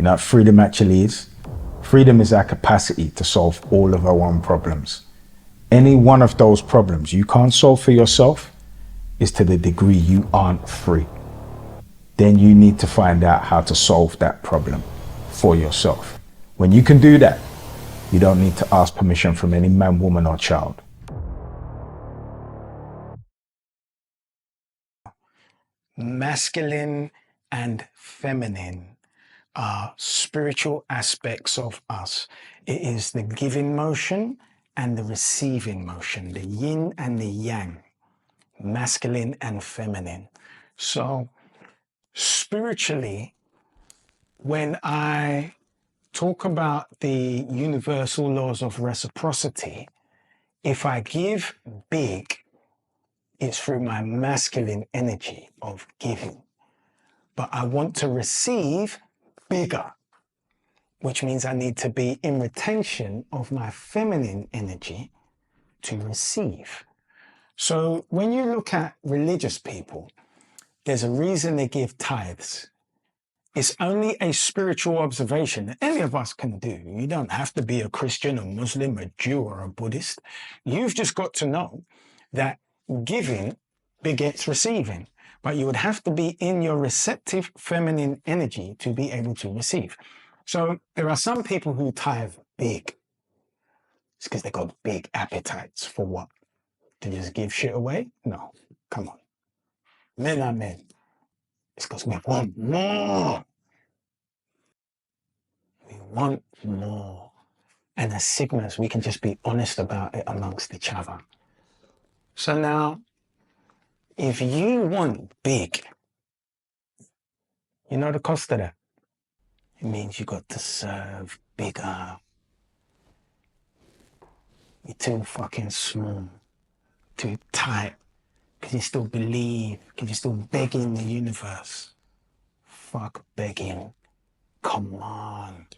You know what freedom actually is? Freedom is our capacity to solve all of our own problems. Any one of those problems you can't solve for yourself is to the degree you aren't free. Then you need to find out how to solve that problem for yourself. When you can do that, you don't need to ask permission from any man, woman, or child. Masculine and feminine are spiritual aspects of us. It is the giving motion and the receiving motion, the yin and the yang, masculine and feminine. So spiritually, when I talk about the universal laws of reciprocity, if I give big, it's through my masculine energy of giving. But I want to receive bigger, which means I need to be in retention of my feminine energy to receive. So when you look at religious people, there's a reason they give tithes. It's only a spiritual observation that any of us can do. You don't have to be a Christian, a Muslim, a Jew, or a Buddhist. You've just got to know that giving begets receiving, but you would have to be in your receptive feminine energy to be able to receive. So there are some people who tithe big. It's because they've got big appetites for what? To just give shit away? No, come on. Men are men. It's because we want more. We want more. And as Sigmas, we can just be honest about it amongst each other. So now, if you want big, you know the cost of that? It means you got to serve bigger. You're too fucking small, too tight. Can you still believe? Can you still beg in the universe? Fuck begging. Command.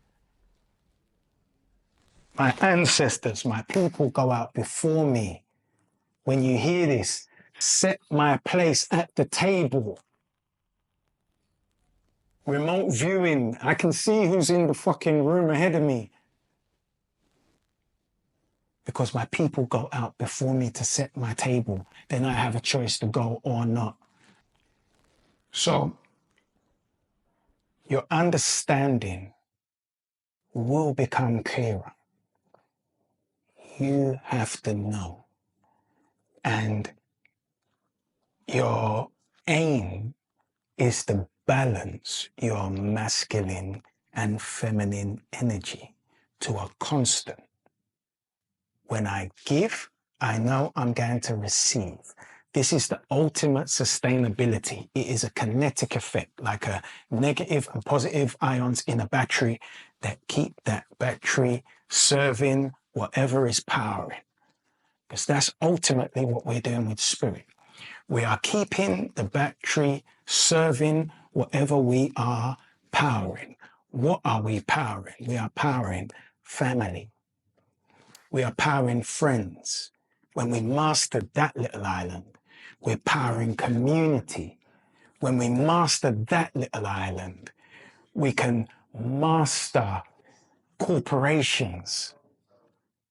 My ancestors, my people go out before me. When you hear this, set my place at the table. Remote viewing. I can see who's in the fucking room ahead of me. Because my people go out before me to set my table. Then I have a choice to go or not. So, your understanding will become clearer. You have to know. And your aim is to balance your masculine and feminine energy to a constant. When I give, I know I'm going to receive. This is the ultimate sustainability. It is a kinetic effect, like a negative and positive ions in a battery that keep that battery serving whatever is powering. Because that's ultimately what we're doing with spirit. We are keeping the battery serving whatever we are powering. What are we powering? We are powering family. We are powering friends. When we master that little island, we're powering community. When we master that little island, we can master corporations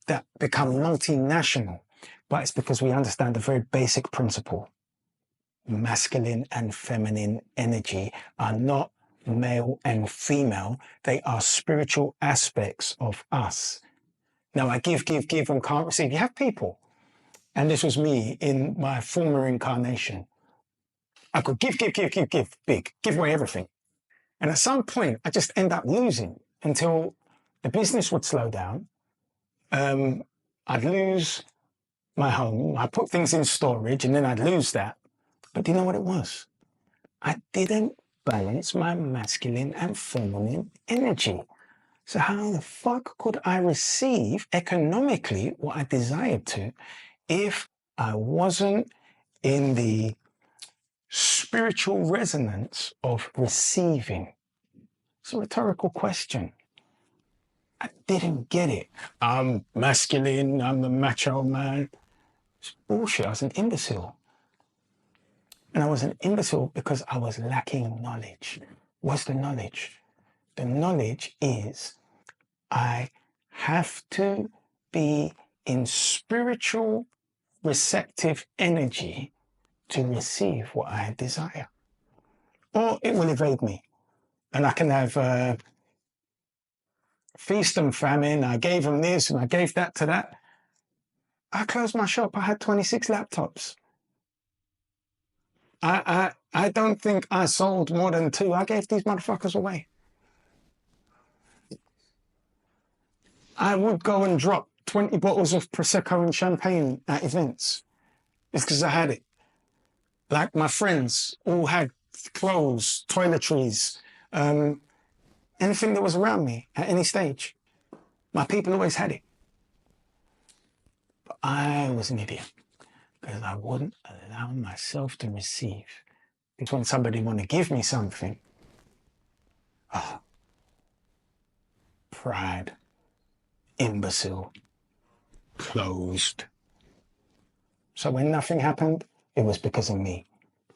that become multinational. But it's because we understand a very basic principle. Masculine and feminine energy are not male and female. They are spiritual aspects of us. Now I give and can't receive. You have people, and this was me in my former incarnation. I could give big, give away everything. And at some point, I just end up losing until the business would slow down. I'd lose my home. I'd put things in storage and then I'd lose that. But do you know what it was? I didn't balance my masculine and feminine energy. So how the fuck could I receive economically what I desired to if I wasn't in the spiritual resonance of receiving? It's a rhetorical question. I didn't get it. I'm masculine, I'm a macho man. It's bullshit. I was an imbecile. And I was an imbecile because I was lacking knowledge. What's the knowledge? The knowledge is I have to be in spiritual receptive energy to receive what I desire. Or it will evade me. And I can have feast and famine. I gave them this and I gave that to that. I closed my shop. I had 26 laptops. I don't think I sold more than 2. I gave these motherfuckers away. I would go and drop 20 bottles of Prosecco and champagne at events. It's because I had it. Like my friends all had clothes, toiletries, anything that was around me at any stage. My people always had it. But I was an idiot because I wouldn't allow myself to receive. It's when somebody want to give me something. Pride, imbecile, closed. So when nothing happened, it was because of me.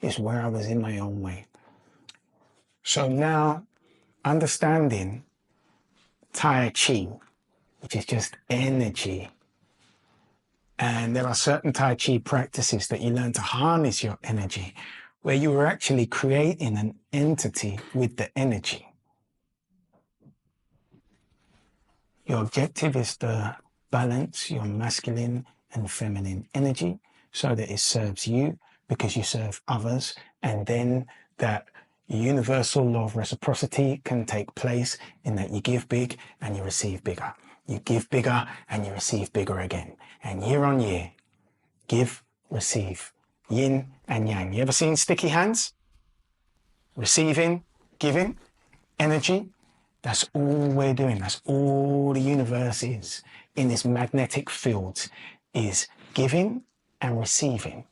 It's where I was in my own way. So now, understanding Tai Chi, which is just energy, and there are certain Tai Chi practices that you learn to harness your energy, where you are actually creating an entity with the energy. Your objective is to balance your masculine and feminine energy so that it serves you because you serve others, and then that universal law of reciprocity can take place in that you give big and you receive bigger. You give bigger and you receive bigger again. And year on year, give, receive, yin and yang. You ever seen sticky hands? Receiving, giving, energy. That's all we're doing. That's all the universe is in this magnetic field, is giving and receiving.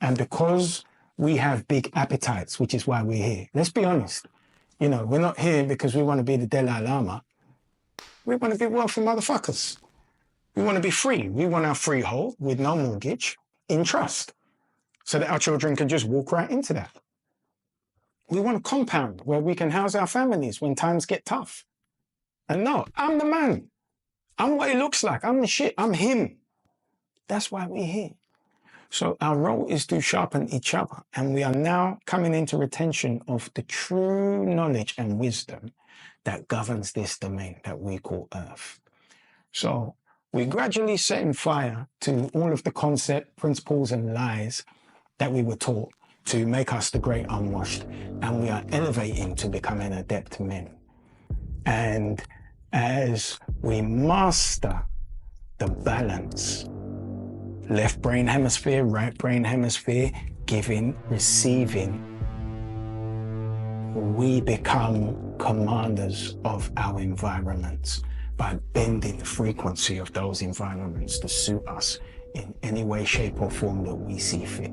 And because we have big appetites, which is why we're here. Let's be honest. You know, we're not here because we want to be the Dalai Lama. We want to be wealthy motherfuckers. We want to be free. We want our freehold with no mortgage in trust so that our children can just walk right into that. We want a compound where we can house our families when times get tough. And no, I'm the man. I'm what it looks like. I'm the shit. I'm him. That's why we're here. So our role is to sharpen each other. And we are now coming into retention of the true knowledge and wisdom that governs this domain that we call Earth. So we're gradually setting fire to all of the concept, principles, and lies that we were taught to make us the great unwashed. And we are elevating to becoming adept men. And as we master the balance, left brain hemisphere, right brain hemisphere, giving, receiving, we become commanders of our environments by bending the frequency of those environments to suit us in any way, shape, or form that we see fit.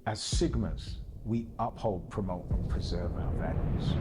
As Sigmas, we uphold, promote, and preserve our values.